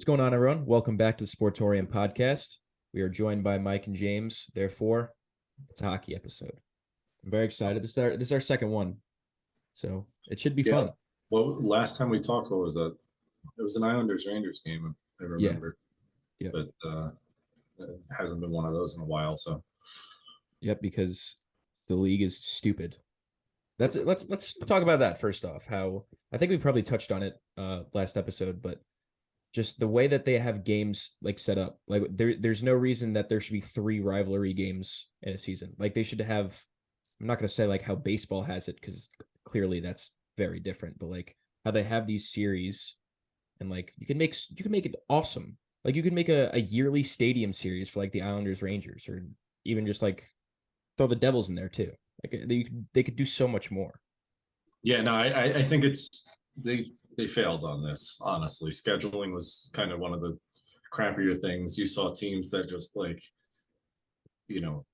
What's going on, everyone? Welcome back to the Sportorium podcast. We are joined by Mike and James. Therefore, it's a hockey episode. I'm very excited. This is our second one, so it should be Yeah. fun. Well, last time we talked, what was that? It was an Islanders Rangers game, I Yeah, remember. yeah, But it hasn't been one of those in a while. So yep. Because the league is stupid. That's it. Let's talk about that first off. How I think we probably touched on it last episode, but just the way that they have games like set up, like there's no reason that there should be three rivalry games in a season. Like they should have. I'm not going to say like how baseball has it because clearly that's very different, but like how they have these series and like you can make it awesome. Like you could make a yearly stadium series for like the Islanders Rangers or even just like throw the Devils in there too. Like they could do so much more. yeah, no, I think they failed on this. Honestly, scheduling was kind of one of the crappier things. You saw teams that just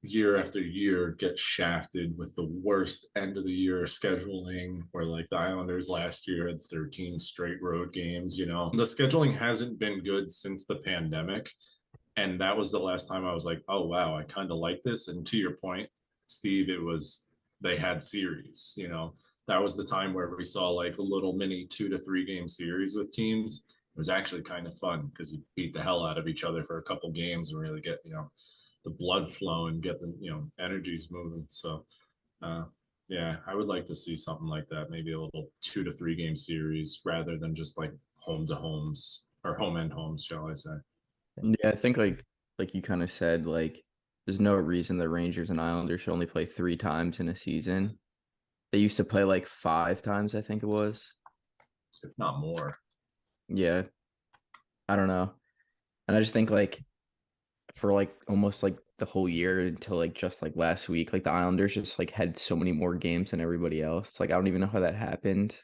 year after year get shafted with the worst end of the year scheduling, or like the Islanders last year had 13 straight road games. The scheduling hasn't been good since the pandemic. And that was the last time I was like, oh, wow, I kind of like this. And to your point, Steve, they had series, that was the time where we saw like a little mini 2 to 3 game series with teams. It was actually kind of fun because you beat the hell out of each other for a couple games and really get, the blood flowing, get the energies moving. So yeah, I would like to see something like that, maybe a little 2 to 3 game series rather than just like home to homes or home and homes, shall I say. Yeah, I think like you kind of said, like there's no reason the Rangers and Islanders should only play 3 times in a season. They used to play like 5 times, I think it was. If not more. Yeah, I don't know. And I just think like for like almost like the whole year until like just like last week, like the Islanders just like had so many more games than everybody else. Like I don't even know how that happened.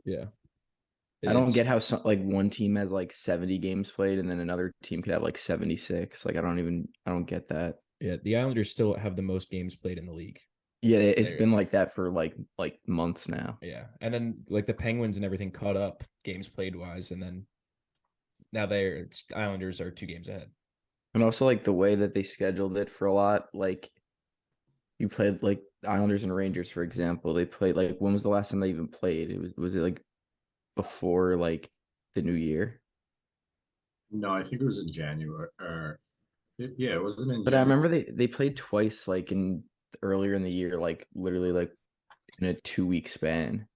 Yeah. I don't It's get how like one team has like 70 games played and then another team could have like 76. Like I don't get that. yeah, the Islanders still have the most games played in the league. Yeah, it's They're, been like that for like months now. yeah. And then like the Penguins and everything caught up games played wise, and then now it's Islanders are 2 games ahead. And also like the way that they scheduled it for a lot, like you played like Islanders and Rangers, for example. They played like when was the last time they even played? Was it like before like the new year? No, I think it was in January. Yeah, it wasn't in But I January. remember they played twice like in earlier in the year, like literally like in a 2 week span.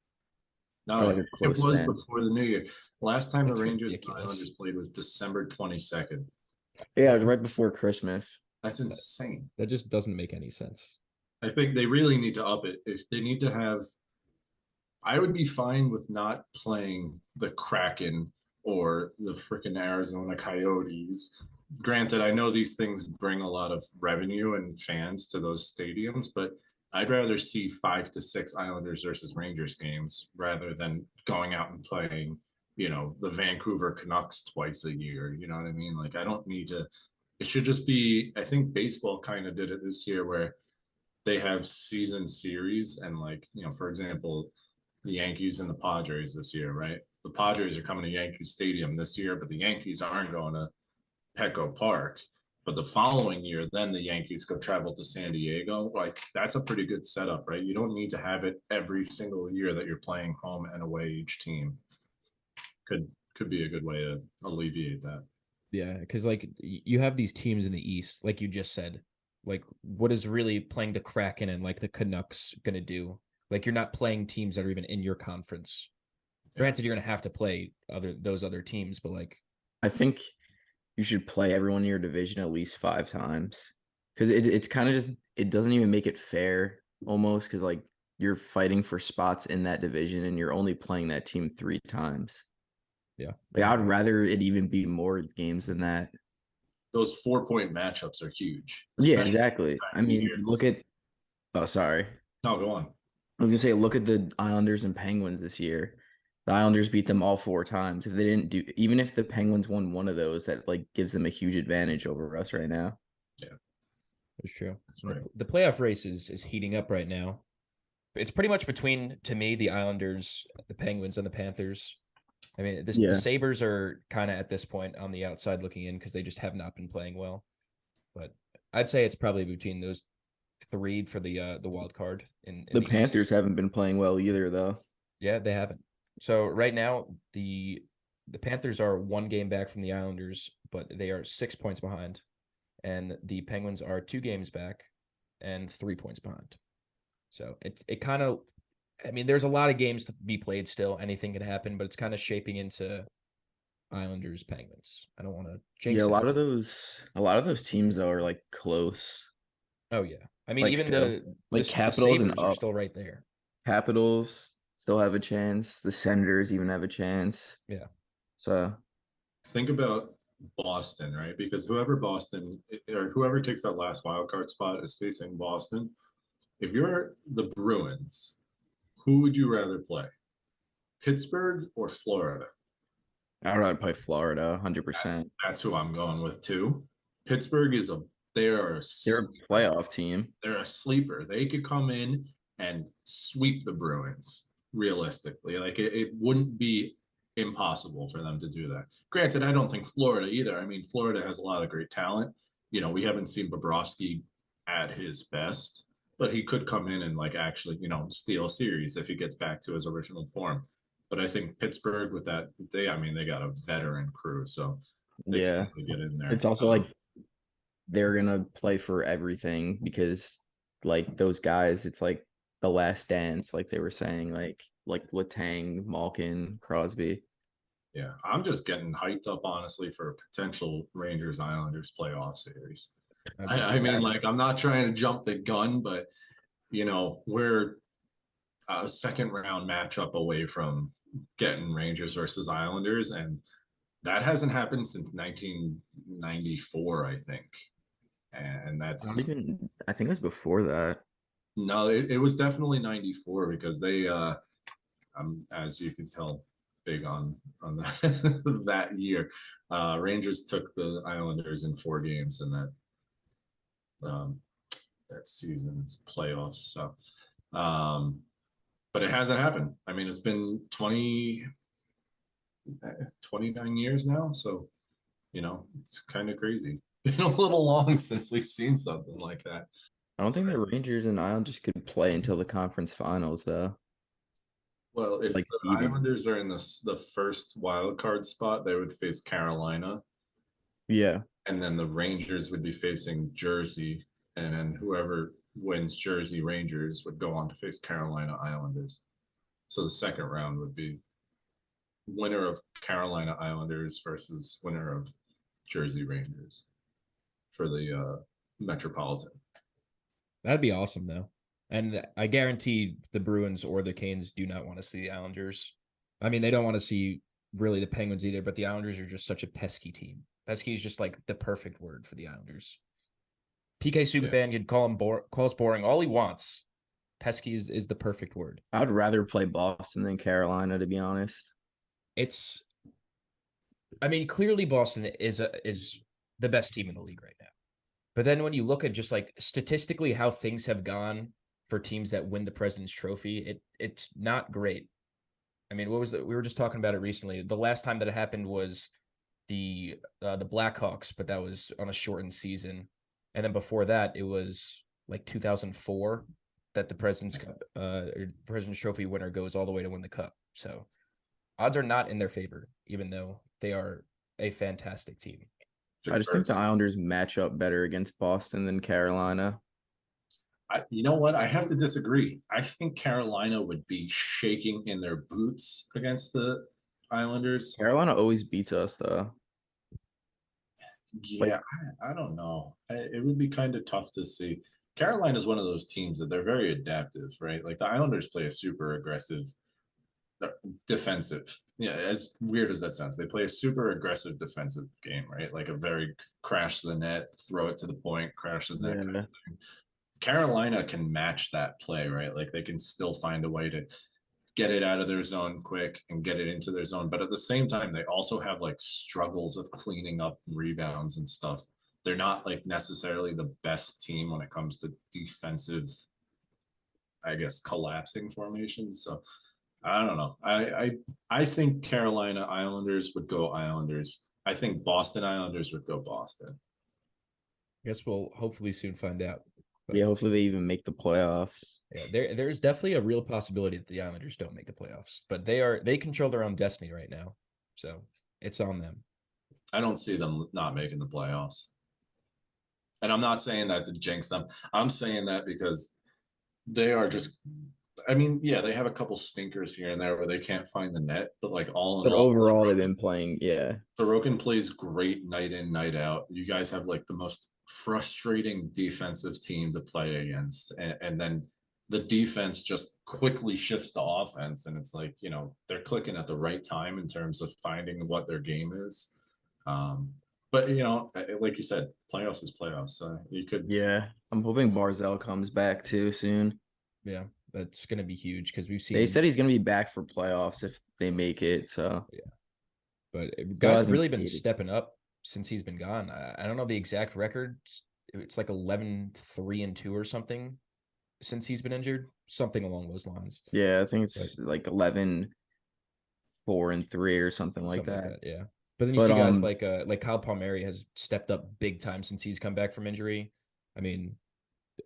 No, Or like it a close was span. before the New Year. Last time That's the Rangers and ridiculous. Islanders played was December 22nd. Yeah, it was right before Christmas. That's insane. That just doesn't make any sense. I think they really need to up it. If they need to have, I would be fine with not playing the Kraken or the freaking Arizona Coyotes. Granted, I know these things bring a lot of revenue and fans to those stadiums, but I'd rather see 5 to 6 Islanders versus Rangers games rather than going out and playing, the Vancouver Canucks twice a year. You know what I mean? Like, I don't need to, it should just be, I think baseball kind of did it this year where they have season series and like, for example, the Yankees and the Padres this year, right? The Padres are coming to Yankee Stadium this year, but the Yankees aren't going to Petco Park. But the following year, then the Yankees go travel to San Diego. Like that's a pretty good setup, right? You don't need to have it every single year that you're playing home and away each team. Could be a good way to alleviate that. Yeah, because like you have these teams in the East, like you just said. Like, what is really playing the Kraken and like the Canucks gonna do? Like, you're not playing teams that are even in your conference. Granted, you're gonna have to play those other teams, but like, I think you should play everyone in your division at least 5 times. Because it's kind of just it doesn't even make it fair almost because like you're fighting for spots in that division and you're only playing that team 3 times. yeah, Like I'd rather it even be more games than that. Those 4 point matchups are huge. Yeah, exactly. I mean, Year. look at oh sorry. No, go on. I was gonna say look at the Islanders and Penguins this year. The Islanders beat them all 4 times. If they didn't do even if the Penguins won one of those, that like gives them a huge advantage over us right now. Yeah. that's true. That's right. The playoff race is heating up right now. It's pretty much between, to me, the Islanders, the Penguins, and the Panthers. I mean, the Yeah. Sabres are kind of at this point on the outside looking in because they just have not been playing well. But I'd say it's probably between those three for the wild card in The the East. Panthers haven't been playing well either, though. Yeah, they haven't. So right now the Panthers are one game back from the Islanders, but they are 6 points behind, and the Penguins are 2 games back and 3 points behind. So it kind of, I mean, there's a lot of games to be played still. Anything could happen, but it's kind of shaping into Islanders Penguins. I don't want to Yeah, jinx it. a lot of those teams though are like close. Oh yeah, I mean Like even still. Like the Capitals and Sabres are up. still right there. Capitals still have a chance. The Senators even have a chance. Yeah, So Think about Boston, right? Because whoever Boston or whoever takes that last wild card spot is facing Boston. If you're the Bruins, who would you rather play? Pittsburgh or Florida? I'd rather play Florida, 100%. That's who I'm going with too. Pittsburgh is a they are a They're a sleeper. playoff team. They're a sleeper. They could come in and sweep the Bruins realistically. Like it wouldn't be impossible for them to do that. Granted, I don't think Florida either. I mean, Florida has a lot of great talent. You know, we haven't seen Bobrovsky at his best, but he could come in and like actually, steal a series if he gets back to his original form. But I think Pittsburgh with that, I mean, they got a veteran crew, so they can Yeah. definitely get in there. It's also like they're gonna play for everything because like those guys, it's like the last dance, like they were saying, like Letang, Malkin, Crosby. Yeah, I'm just getting hyped up, honestly, for a potential Rangers Islanders playoff series. I mean, like, I'm not trying to jump the gun, but, we're a second round matchup away from getting Rangers versus Islanders. And that hasn't happened since 1994, I think. And Not that's even, I think it was before that. no, it was definitely 94 because they, as you can tell, big on the, that year. Rangers took the Islanders in 4 games in um, that season's playoffs. So, but it hasn't happened. I mean, it's been 29 years now. So, it's kind of crazy. Been a little long since we've seen something like that. I don't think the Rangers and Islanders could play until the conference finals, though. Well, if Like the seeding. Islanders are in the first wild card spot, they would face Carolina, Yeah. and then the Rangers would be facing Jersey, and then whoever wins Jersey Rangers would go on to face Carolina Islanders. So the second round would be winner of Carolina Islanders versus winner of Jersey Rangers for the Metropolitan. that'd be awesome though. And I guarantee the Bruins or the Canes do not want to see the Islanders. I mean, they don't want to see really the Penguins either, but the Islanders are just such a pesky team. Pesky is just like the perfect word for the Islanders. PK Subban could call us boring all he wants. Pesky is the perfect word. I'd rather play Boston than Carolina, to be honest. It's, I mean, clearly Boston is the best team in the league right now. But then when you look at just like statistically how things have gone for teams that win the President's Trophy, it's not great. I mean, what was we were just talking about it recently. The last time that it happened was the Blackhawks, but that was on a shortened season. And then before that, it was like 2004 that the President's Cup, President's Trophy winner goes all the way to win the cup. So odds are not in their favor, even though they are a fantastic team. I just think the Islanders match up better against Boston than Carolina. You know what? I have to disagree. I think Carolina would be shaking in their boots against the Islanders. Carolina always beats us, though. Yeah, I don't know. It would be kind of tough to see. Carolina is one of those teams that they're very adaptive, right? Like the Islanders play a super aggressive defensive. Yeah, as weird as that sounds, they play a super aggressive defensive game, right? Like a very crash the net, throw it to the point, crash the net. Kind of thing. Carolina can match that play, right? Like they can still find a way to get it out of their zone quick and get it into their zone. But at the same time, they also have like struggles of cleaning up rebounds and stuff. They're not like necessarily the best team when it comes to defensive, I guess, collapsing formations. So I don't know. I think Carolina Islanders would go Islanders. I think Boston Islanders would go Boston. I guess we'll hopefully soon find out. But Yeah, hopefully they even make the playoffs. yeah, there's definitely a real possibility that the Islanders don't make the playoffs, but they control their own destiny right now, so it's on them. I don't see them not making the playoffs. And I'm not saying that to jinx them. I'm saying that because they are just, I mean, yeah, they have a couple stinkers here and there where they can't find the net, but like all in But all, overall, they've been playing. Yeah, Sorokin plays great night in, night out. You guys have like the most frustrating defensive team to play against. And then the defense just quickly shifts to offense. And it's like, they're clicking at the right time in terms of finding what their game is. But, like you said, playoffs is playoffs. So you could. yeah. I'm hoping Barzell comes back too soon. Yeah, that's gonna be huge because we've They seen. said he's gonna be back for playoffs if they make it. So Yeah, but still guys have hasn't really been skated. stepping up since he's been gone. I don't know the exact record. It's like 11-3-2 or something since he's been injured, something along those lines. Yeah, I think But it's like 11-4-3 or something like something like that. that, yeah. But then you But see guys like Kyle Palmieri has stepped up big time since he's come back from injury. I mean,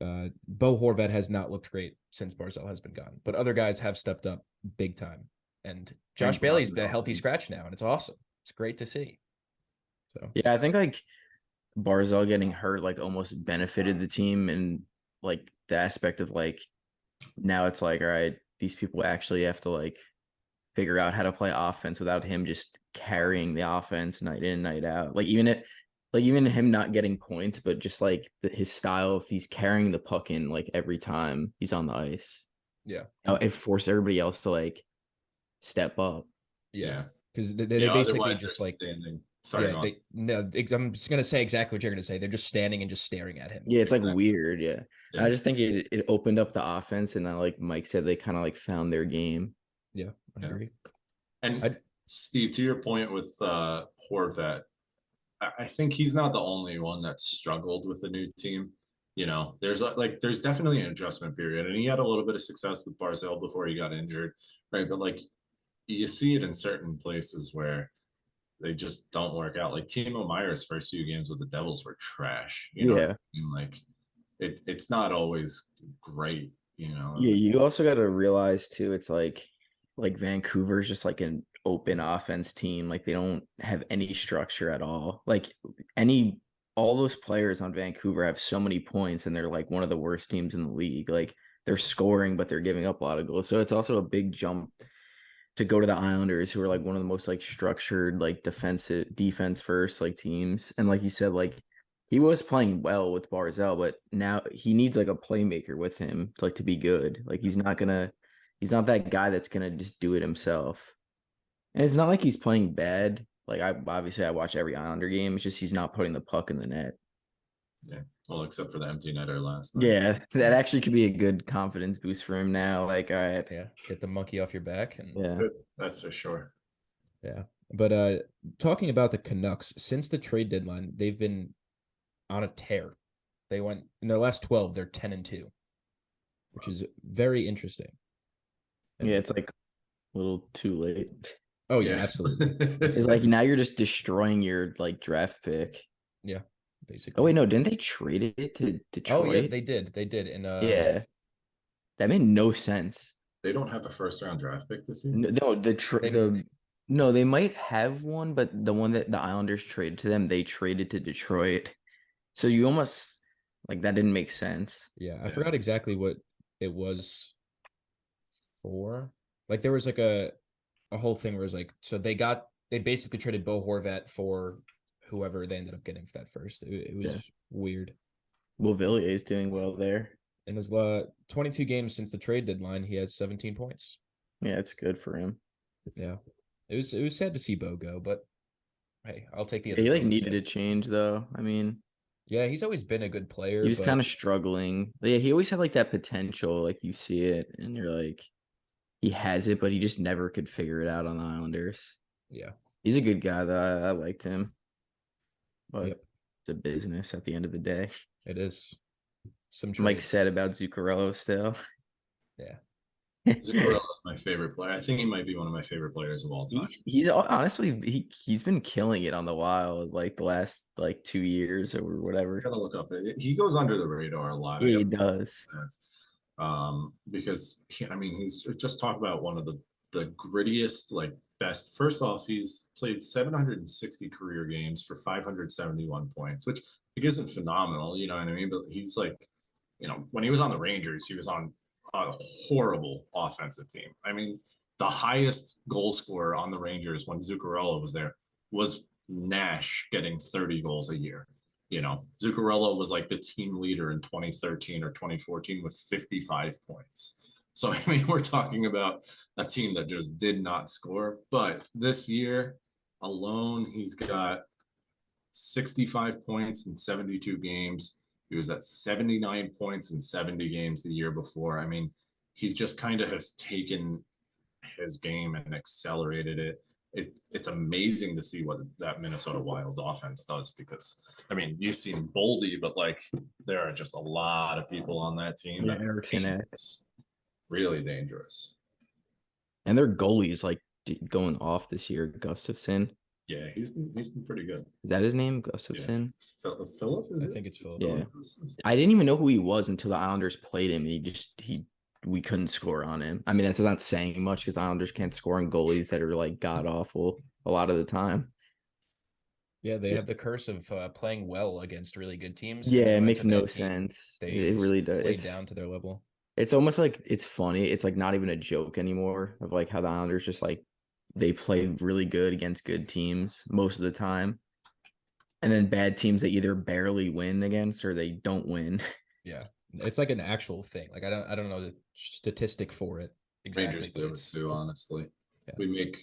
Bo Horvat has not looked great since Barzell has been gone, but other guys have stepped up big time. And Josh And Bailey's been a Barzal. healthy scratch now, and it's awesome. It's great to see. So yeah, I think like Barzell getting hurt like almost benefited the team and like the aspect of like now it's like all right, these people actually have to like figure out how to play offense without him just carrying the offense night in, night out. Like even him not getting points, but just like his style, if he's carrying the puck in like every time he's on the ice, yeah, it forced everybody else to like step up. yeah, Yeah. because they basically Otherwise they're just like standing. Sorry, yeah go on. I'm just gonna say exactly what you're gonna say. They're just standing and just staring at him. Yeah, it's like Exactly. weird. Yeah. Yeah. I just think it opened up the offense, and then like Mike said, they kind of like found their game. Yeah, I Yeah. agree. And Steve, to your point with Horvat, I think he's not the only one that struggled with a new team. There's definitely an adjustment period, and he had a little bit of success with Barzell before he got injured, right? But like you see it in certain places where they just don't work out. Like Timo Meyer's first few games with the Devils were trash. You know what I Yeah. mean? Like it's not always great. Yeah, you also got to realize too, it's like Vancouver's just like an open offense team. Like they don't have any structure at all. Like any all those players on Vancouver have so many points and they're like one of the worst teams in the league. Like they're scoring, but they're giving up a lot of goals. So it's also a big jump to go to the Islanders, who are like one of the most like structured, like defense first like teams. And like you said, like he was playing well with Barzell, but now he needs like a playmaker with him like to be good. Like he's not that guy that's gonna just do it himself. And it's not like he's playing bad. Like I watch every Islander game. It's just he's not putting the puck in the net. Yeah. Well, except for the empty netter last night. Yeah, that actually could be a good confidence boost for him now. Like, all right, Yeah, get the monkey off your back and yeah, That's for sure. yeah. But talking about the Canucks, since the trade deadline, they've been on a tear. They went in their last 12, they're 10-2, which is very interesting. And, yeah. It's like a little too late. oh yeah, absolutely. It's like now you're just destroying your like draft pick. Yeah, Oh basically. wait, no, didn't they trade it to Oh yeah, Detroit? they did. They did. And Yeah, that made no sense. They don't have a first round draft pick this year. No, they no, they might have one, but the one that the Islanders traded to them, they traded to Detroit. So you almost like that didn't make sense. yeah, I Yeah. forgot exactly what it was for. Like there was like a whole thing where it was like so they basically traded Bo Horvat for whoever they ended up getting for that first. It was Yeah. weird. Will Villiers is doing well there. In his 22 games since the trade deadline, he has 17 points. Yeah, it's good for him. Yeah. It was sad to see Bo go, but hey, I'll take the other He like Bo needed instead. a change though. I mean, Yeah, he's always been a good player, he was but kind of struggling. Yeah, he always had like that potential, like you see it, and you're like, he has it, but he just never could figure it out on the Islanders. yeah. He's a good guy though. I liked him, but Yep. it's a business at the end of the day. It is. Some Mike trades. said about Zuccarello still. Yeah. Zuccarello is my favorite player. I think he might be one of my favorite players of all time. He's honestly he's been killing it on the Wild like the last like 2 years or whatever. Gotta look up. He goes under the radar a lot. He does. Because I mean he's just talk about one of the grittiest, like best. First off, he's played 760 career games for 571 points, which isn't phenomenal, you know what I mean? But he's like, when he was on the Rangers, he was on a horrible offensive team. I mean, the highest goal scorer on the Rangers when Zuccarello was there was Nash, getting 30 goals a year. Zuccarello was like the team leader in 2013 or 2014 with 55 points. So, I mean, we're talking about a team that just did not score. But this year alone, he's got 65 points in 72 games. He was at 79 points in 70 games the year before. I mean, he just kind of has taken his game and accelerated it. It's amazing to see what that Minnesota Wild offense does, because I mean, you've seen Boldy, but like there are just a lot of people on that team that Erickson really dangerous. And their goalies like going off this year. Gustafsson. Yeah, he's been pretty good. Is that his name, Gustafsson? Yeah. Philip? I think it's Philip. Yeah, I didn't even know who he was until the Islanders played him. We couldn't score on him. I mean, that's not saying much because Islanders can't score on goalies that are like god awful a lot of the time. Yeah, they have the curse of playing well against really good teams. Yeah, it makes no sense. It really does. Play down to their level. It's almost like it's funny. It's like not even a joke anymore of like how the Islanders just like they play really good against good teams most of the time. And then bad teams they either barely win against or they don't win. Yeah. It's like an actual thing. Like I don't know the statistic for it exactly. Rangers do it too, honestly. Yeah. We make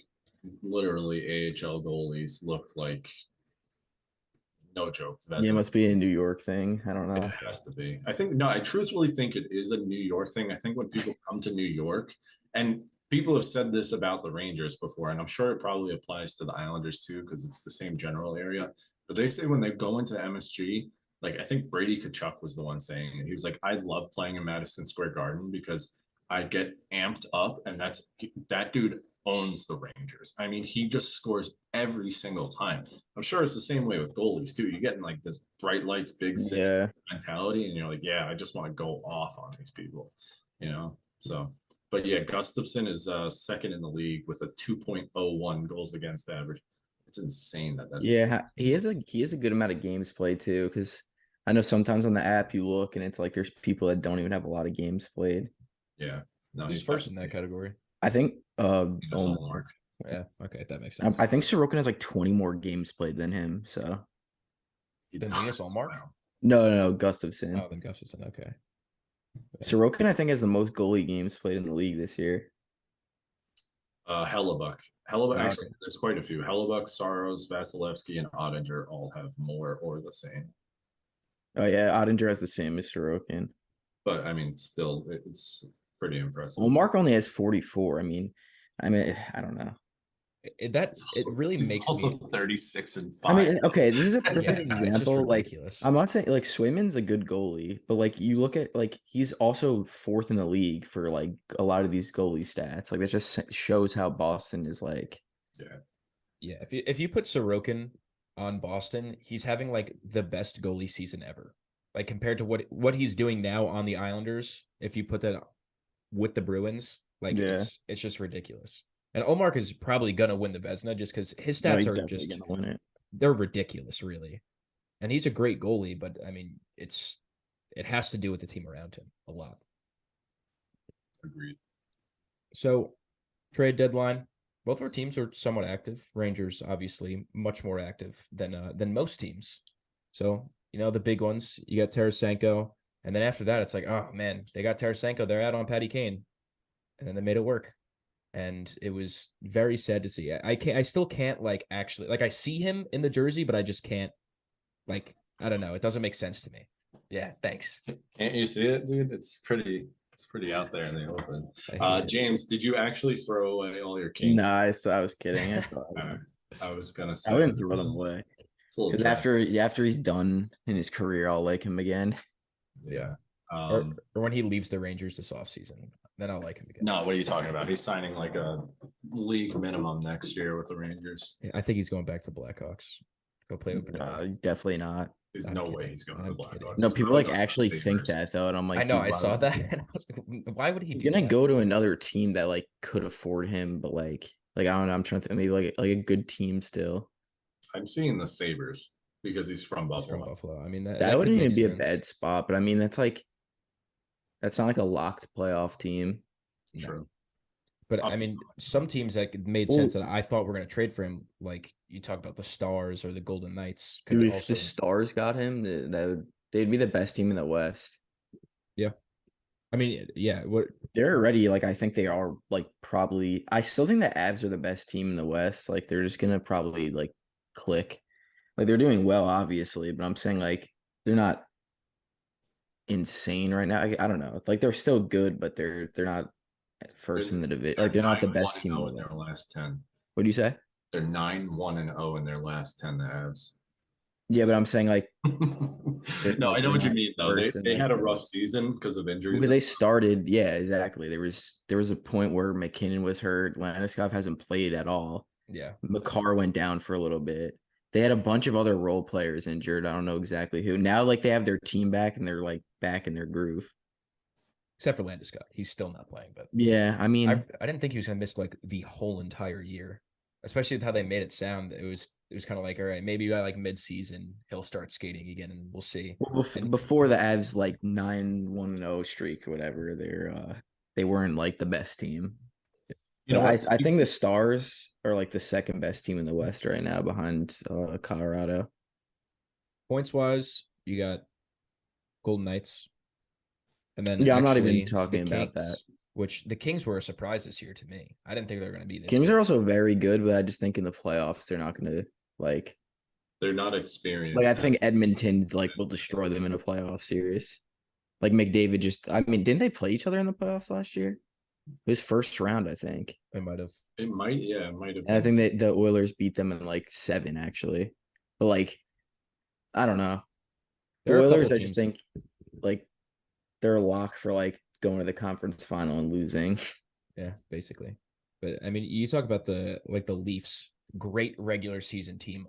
literally AHL goalies look like no joke. Yeah, it must be a New York thing. I don't know. It has to be. I truthfully think it is a New York thing. I think when people come to New York, and people have said this about the Rangers before, and I'm sure it probably applies to the Islanders too, because it's the same general area. But they say when they go into MSG, like I think Brady Tkachuk was the one saying it. He was like, I love playing in Madison Square Garden because I get amped up, and that dude owns the Rangers. I mean, he just scores every single time. I'm sure it's the same way with goalies too. You get in like this bright lights, big six mentality, and you're like, yeah, I just want to go off on these people, So, but yeah, Gustafsson is second in the league with a 2.01 goals against average. It's insane that's he has a good amount of games played too, because I know sometimes on the app you look and it's like there's people that don't even have a lot of games played. Yeah, no, he's first in that category. I think Mark. Yeah, okay, that makes sense. I think Sorokin has like 20 more games played than him, so then Linus Ullmark? No, Gustafsson. Oh, then Gustafsson, okay. Yeah. Sorokin, I think, has the most goalie games played in the league this year. Hellebuck. Actually, there's quite a few. Hellebuck, Saros, Vasilevsky, and Ottinger all have more or the same. Oh yeah, Ottinger has the same as Sorokin. But I mean, still, it's pretty impressive. Well, Mark only has 44. I mean, I don't know. It really makes also me 36 and 5. I mean, okay, this is a perfect example. Like, ridiculous. I'm not saying like Swayman's a good goalie, but like you look at like he's also fourth in the league for like a lot of these goalie stats. Like that just shows how Boston is like. Yeah. If you put Sorokin on Boston, he's having like the best goalie season ever. Like compared to what he's doing now on the Islanders, if you put that with the Bruins, like it's just ridiculous. And Ullmark is probably gonna win the Vezina just because his stats are just gonna win it. They're ridiculous, really. And he's a great goalie, but I mean, it has to do with the team around him a lot. Agreed. So, trade deadline. Both our teams are somewhat active. Rangers obviously much more active than most teams. So, the big ones, you got Tarasenko, and then after that, it's like, oh man, they got Tarasenko, they're out on Patty Kane, and then they made it work. And it was very sad to see. I still can't like actually like I see him in the jersey, but I just can't like I don't know. It doesn't make sense to me. Yeah, thanks. Can't you see it, dude? It's pretty out there in the open. James, did you actually throw away all your King? No, I was kidding. I was gonna say I wouldn't throw them away. Because after he's done in his career, I'll like him again. Yeah. Or when he leaves the Rangers this offseason, then I'll like him again. No, what are you talking about? He's signing like a league minimum next year with the Rangers. I think he's going back to the Blackhawks. Go play open. He's definitely not. There's I'm no kidding. way he's going to I'm the kidding. Blackhawks. No, He's people probably like going to the actually think Sabres. that though, and I'm like, I know. dude, I saw that, and I was like, why would he? He's do gonna that? go to another team that like could afford him, but like I don't know. I'm trying to think maybe like a good team still. I'm seeing the Sabres because he's from He's from Buffalo. Buffalo. I mean, that That could wouldn't make even be a sense. bad spot, but I mean that's not like a locked playoff team. No. True. But I mean, some teams that made Well- sense that I thought were going to trade for him, like you talk about the Stars or the Golden Knights, could Dude, if also. the Stars got him, they'd be the best team in the West. Yeah, I mean, yeah. What They're already like I think they are like probably. I still think the Avs are the best team in the West. Like they're just gonna probably like click. Like they're doing well, obviously, but I'm saying like they're not insane right now. I don't know. Like they're still good, but they're not at first in the division. Like they're not the best team in the in their West. last 10. What do you say? They're 9-1-0 in their last 10, the Avs. Yeah, but I'm saying like No, I know what you mean though. They first and, they like, had a rough season because of injuries. because and they stuff. started, yeah, exactly. There was a point where McKinnon was hurt. Landeskog hasn't played at all. Yeah, Makar went down for a little bit. They had a bunch of other role players injured. I don't know exactly who. Now, like they have their team back and they're like back in their groove. except for Landeskog, he's still not playing. But Yeah, I mean, I didn't think he was going to miss like the whole entire year, especially with how they made it sound. It was kind of like, all right, maybe by like mid-season he'll start skating again, and we'll see. And before the Avs like 9-1-0 streak or whatever, they weren't like the best team. You know But what? I think the Stars are like the second best team in the West right now behind Colorado. points wise, you got Golden Knights, and then Yeah, I'm not even actually talking the about Kings, that. which the Kings were a surprise this year to me. I didn't think they were going to be this Kings good. are also very good, but I just think in the playoffs they're not going to like. They're not experienced. Like I think Edmonton like will destroy them in a playoff series. Like McDavid just. I mean, didn't they play each other in the playoffs last year? It was first round, I think. They might have. It might, yeah, it might have. And I think that the Oilers beat them in like 7 actually. But like, I don't know. The There are a couple Oilers, I teams. just think like they're a lock for like going to the conference final and losing. Yeah, basically. But I mean, you talk about the Leafs, great regular season team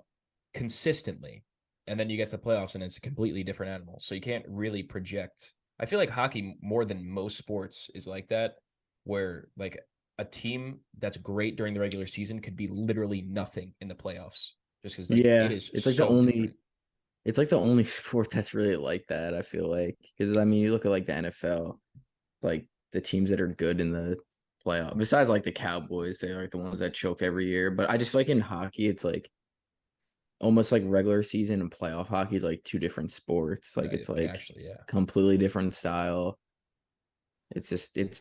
consistently, and then you get to the playoffs and it's a completely different animal. So you can't really project. I feel like hockey more than most sports is like that, where like a team that's great during the regular season could be literally nothing in the playoffs, just because like Yeah, it is. it's like so the only. different. It's like the only sport that's really like that. I feel like because I mean, you look at like the NFL, like the teams that are good in the playoff. Besides like the Cowboys, they're like the ones that choke every year. But I just feel like in hockey, it's like almost like regular season and playoff hockey is like two different sports. Like it's like Actually, yeah. completely different style. It's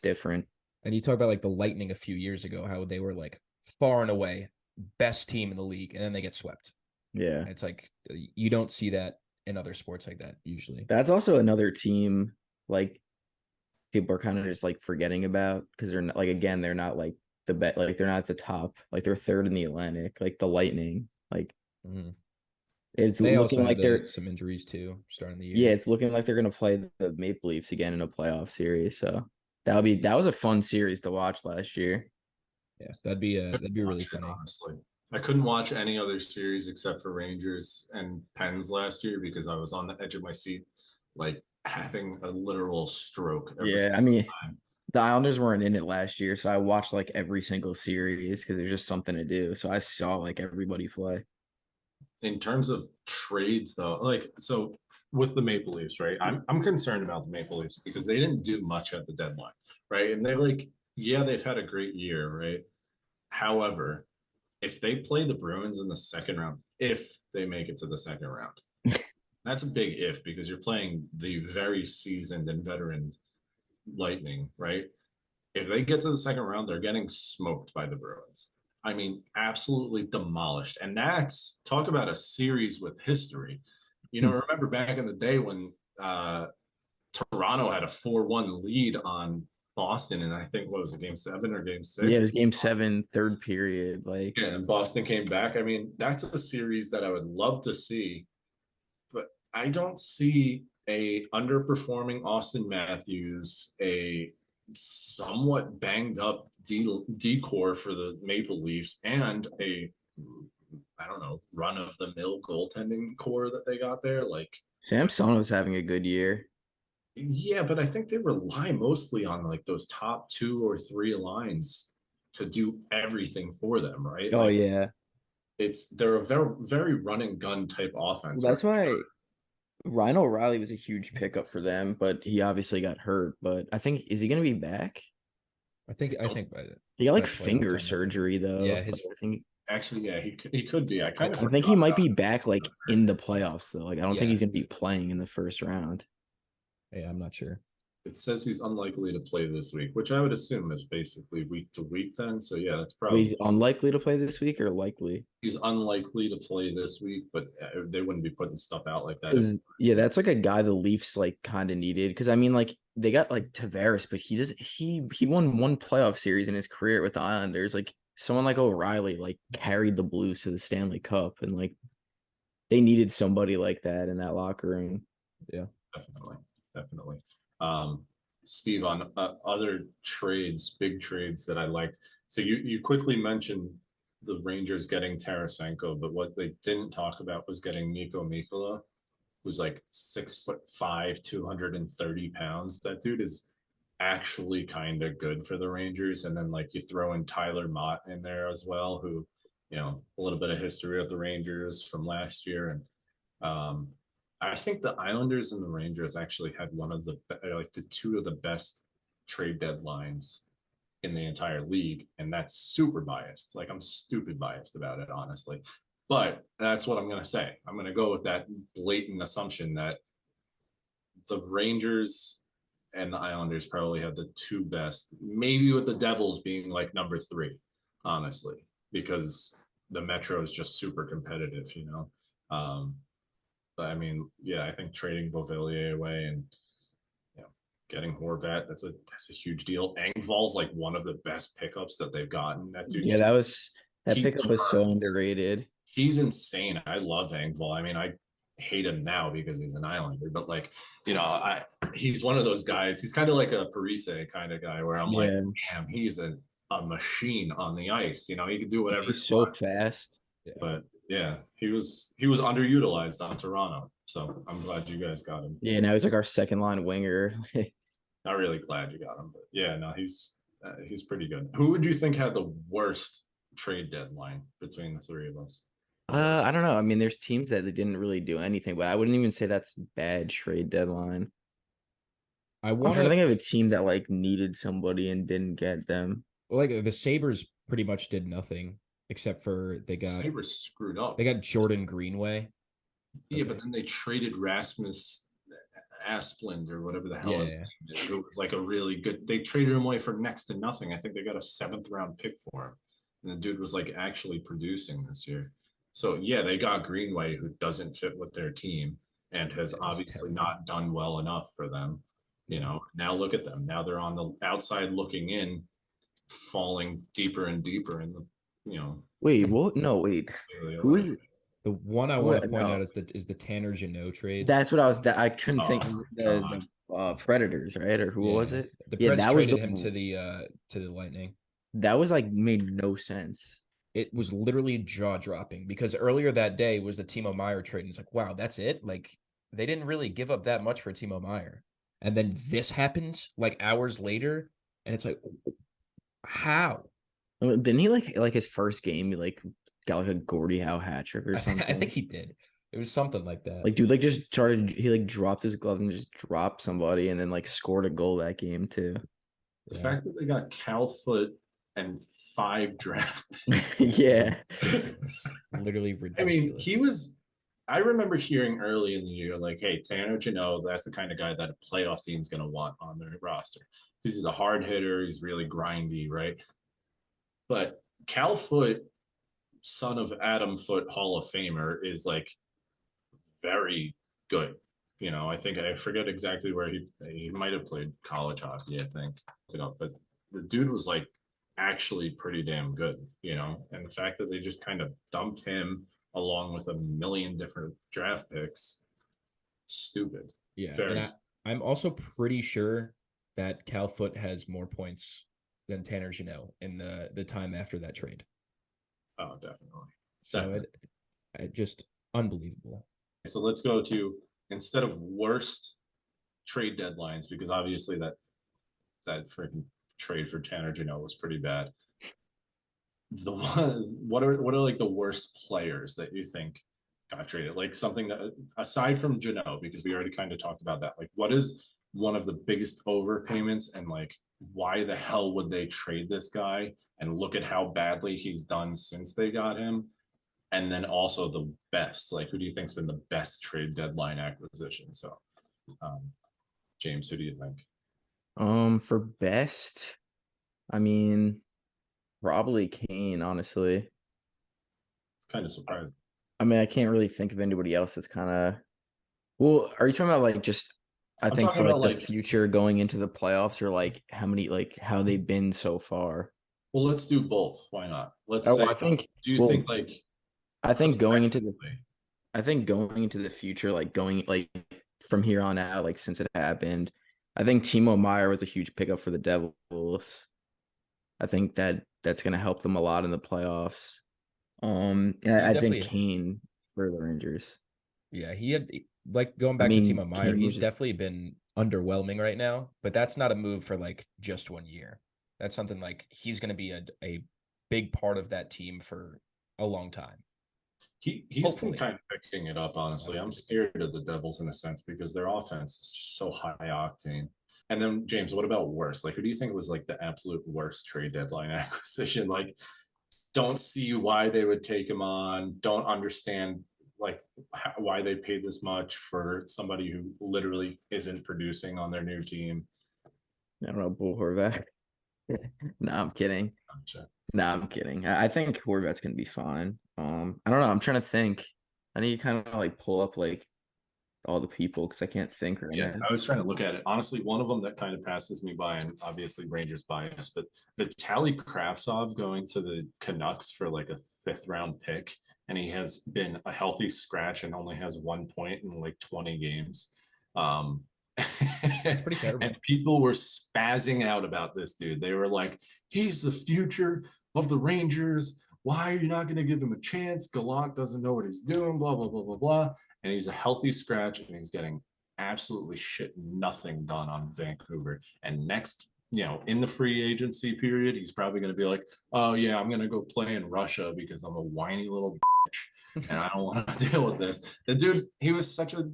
different. And you talk about like the Lightning a few years ago, how they were like far and away best team in the league, and then they get swept. Yeah. And it's like you don't see that in other sports like that usually. That's also another team like people are kind of just like forgetting about because they're not like again, they're not like the bet like they're not at the top. Like they're third in the Atlantic, like the Lightning. Like it's They looking also like had they're some injuries too starting the year. yeah, it's looking like they're gonna play the Maple Leafs again in a playoff series. So that was a fun series to watch last year. Yeah, that'd be really Watch it, funny. honestly. I couldn't watch any other series except for Rangers and Pens last year because I was on the edge of my seat, like having a literal stroke. Yeah, I mean, the Islanders weren't in it last year, so I watched like every single series because there's just something to do. So I saw like everybody play. In terms of trades, though, like so with the Maple Leafs, right? I'm concerned about the Maple Leafs because they didn't do much at the deadline, right? And they're like, yeah, they've had a great year, right? However, if they play the Bruins in the second round, if they make it to the second round, that's a big if because you're playing the very seasoned and veteran Lightning, right? If they get to the second round, they're getting smoked by the Bruins. I mean, absolutely demolished. And that's talk about a series with history. You know, remember back in the day when Toronto had a 4-1 lead on Boston, and I think what was it, game 7 or game 6? Yeah, it was game 7, third period. Like, yeah, and Boston came back. I mean, that's a series that I would love to see, but I don't see a underperforming Austin Matthews, a somewhat banged up decor for the Maple Leafs and a, I don't know, run of the mill goaltending core that they got there. Like Samsonov's having a good year. yeah, but I think they rely mostly on like those top 2 or 3 lines to do everything for them, right? Oh Like yeah. they're a very run and gun type Well, offense. that's why Ryan O'Reilly was a huge pickup for them, but he obviously got hurt. But I think is he gonna be back? I think He got by like playoff finger time, I think. surgery Yeah, though. his Like, I think actually, yeah, he could be. I kind of I think he forgot might about be that. back like in the playoffs though. Like I don't think yeah, he's gonna be playing in the first round. yeah, I'm not sure. It says he's unlikely to play this week, which I would assume is basically week to week then. So yeah, that's But probably he's unlikely to play this week or likely? he's unlikely to play this week, but they wouldn't be putting stuff out like that. Because yeah, that's like a guy the Leafs like kind of needed. Because I mean, like they got like Tavares, but he won one playoff series in his career with the Islanders. Like someone like O'Reilly like carried the Blues to the Stanley Cup, and like they needed somebody like that in that locker room. Yeah. Definitely. Um, Steve, on other trades, big trades that I liked. So you quickly mentioned the Rangers getting Tarasenko, but what they didn't talk about was getting Mikko Mikkola, who's like 6'5", 230 pounds. That dude is actually kind of good for the Rangers. And then like you throw in Tyler Mott in there as well, who, a little bit of history with the Rangers from last year. And I think the Islanders and the Rangers actually had one of the like the 2 of the best trade deadlines in the entire league, and that's super biased. Like I'm stupid biased about it, honestly. But that's what I'm gonna say. I'm gonna go with that blatant assumption that the Rangers and the Islanders probably have the 2 best, maybe with the Devils being like number 3, honestly, because the Metro is just super competitive. But I mean, yeah, I think trading Beauvillier away and getting Horvat, that's a huge deal. Engvall's like one of the best pickups that they've gotten. That dude, Yeah, that he pickup was so turns. underrated. He's insane. I love Engvall. I mean, I hate him now because he's an Islander, but like, he's one of those guys. He's kind of like a Parise kind of guy where I'm like, Yeah, damn, he's a machine on the ice. He can do whatever he he's so wants. fast. Yeah. But yeah, he was underutilized on Toronto. So I'm glad you guys got him. Yeah, now he's like our second line winger. Not really glad you got him, but yeah, no, he's pretty good. Who would you think had the worst trade deadline between the 3 of us? I don't know. I mean, there's teams that they didn't really do anything, but I wouldn't even say that's bad trade deadline. I I'm want trying to to think of a team that like needed somebody and didn't get them. like the Sabres pretty much did nothing except for Sabres screwed up. they got Jordan Greenway. Yeah, but then they traded Rasmus Asplund or whatever the hell Yeah, his name is. It was like a really good. They traded him away for next to nothing. I think they got a 7th-round pick for him, and the dude was like actually producing this year. So yeah, they got Greenway, who doesn't fit with their team and has obviously terrible. not done well enough for them. Now look at them. Now they're on the outside looking in, falling deeper and deeper in the. Wait, what? No, wait. Who is it? The one I want What? to point No, out is the Tanner Jeannot trade. that's what I was. That I couldn't think. Oh, The Predators, right? Or who was Yeah, it? the Yeah, Preds that was traded the him to the Lightning. that was like made no sense. It was literally jaw dropping because earlier that day was the Timo Meyer trade. And it's like, wow, that's it. Like they didn't really give up that much for Timo Meyer, and then this happens like hours later, and it's like, how? Didn't he like his first game? He like got like a Gordie Howe hat trick or I something. think he did. It was something like that. Like, dude, like just started. He like dropped his glove and just dropped somebody, and then like scored a goal that game too. The fact that they got Calfoot and 5 draft Yeah. Literally I mean, ridiculous. I remember hearing early in the year, like, hey, Tanner Jeannot, that's the kind of guy that a playoff team's going to want on their roster. Because he's a hard hitter. He's really grindy, right? But Cal Foot, son of Adam Foote, Hall of Famer, is like very good. I forget exactly where he might have played college hockey, I think. But the dude was like actually pretty damn good. And the fact that they just kind of dumped him along with a million different draft picks, stupid. Yeah, Very and I'm also pretty sure that Cal Foot has more points than Tanner Janelle in the time after that trade. Oh, definitely. So it just unbelievable. So let's go to, instead of worst trade deadlines, because obviously that freaking trade for Tanner Janelle was pretty bad. What are like the worst players that you think got traded? Like something that, aside from Janelle, because we already kind of talked about that. Like, what is one of the biggest overpayments, and like why the hell would they trade this guy? And look at how badly he's done since they got him. And then also the best, like, who do you think's been the best trade deadline acquisition? So, James, who do you think? For best, I mean, probably Kane, honestly. It's kind of surprising. I mean, I can't really think of anybody else that's kind of. Well, are you talking about like just? I I'm think talking for like about, the like, future going into the playoffs, or like how they've been so far. well, let's do both. Why not? Let's Oh, say, I think. do you Well, think like I think going into the. prospectively? I think going into the future, like going like from here on out, like since it happened, I think Timo Meyer was a huge pickup for the Devils. I think that's going to help them a lot in the playoffs. And He I think definitely, Kane for the Rangers. yeah, he had like going I back to mean, Timo Meyer, Kane was he's just definitely been underwhelming right now, but that's not a move for like just 1 year. That's something like he's going to be a big part of that team for a long time. He's been Hopefully. kind of picking it up, honestly. I'm scared of the Devils in a sense because their offense is just so high octane. And then, James, what about worst? Like, who do you think was like the absolute worst trade deadline acquisition? Like, don't see why they would take him on. Don't understand like why they paid this much for somebody who literally isn't producing on their new team. I don't know, Bull Horvat. No, I'm kidding. Gotcha. No, I'm kidding. I think Horvat's gonna be fine. I don't know. I'm trying to think. I need to kind of like pull up like all the people because I can't think right Yeah, now. I was trying to look at it. Honestly, one of them that kind of passes me by, and obviously Rangers bias, but Vitaly Kravtsov going to the Canucks for like a 5th round pick, and he has been a healthy scratch and only has 1 point in like 20 games. That's pretty terrible. And people were spazzing out about this dude. They were like, he's the future of the Rangers. Why are you not going to give him a chance? Gallant doesn't know what he's doing, blah, blah, blah, blah, blah. And he's a healthy scratch, and he's getting absolutely nothing done on Vancouver. And next, in the free agency period, he's probably going to be like, oh, yeah, I'm going to go play in Russia because I'm a whiny little bitch and I don't want to deal with this. The dude, he was such a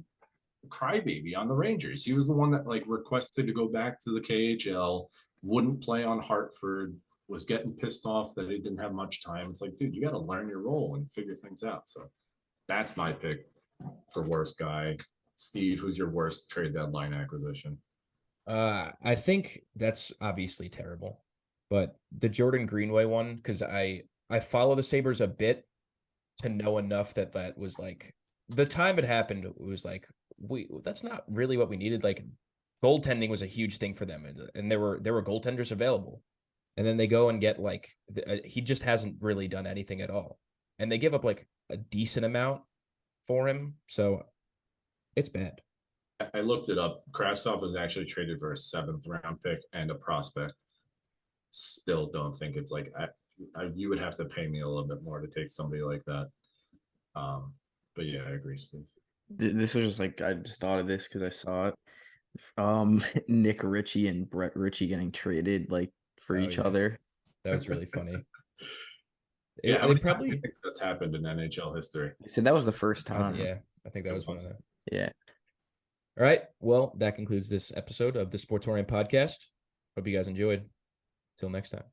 crybaby on the Rangers. He was the one that like requested to go back to the KHL, wouldn't play on Hartford, was getting pissed off that he didn't have much time. It's like, dude, you got to learn your role and figure things out. So that's my pick for worst guy. Steve, who's your worst trade deadline acquisition? I think that's obviously terrible, but the Jordan Greenway one, because I follow the Sabres a bit to know enough that was like the time it happened. It was like that's not really what we needed. Like goaltending was a huge thing for them, and there were goaltenders available, and then they go and get like he just hasn't really done anything at all, and they give up like a decent amount for him, so it's bad. I looked it up. Kravtsov was actually traded for a 7th round pick and a prospect. Still don't think it's like you would have to pay me a little bit more to take somebody like that. But yeah, I agree, Steve. This was just like I just thought of this because I saw it. Nick Ritchie and Brett Ritchie getting traded like for each Yeah. other. That was really funny. Yeah, how They many times do probably you think that's happened in NHL history? So that was the first time. I think that was one of the. Yeah. All right. Well, that concludes this episode of the Sportorium podcast. Hope you guys enjoyed. Till next time.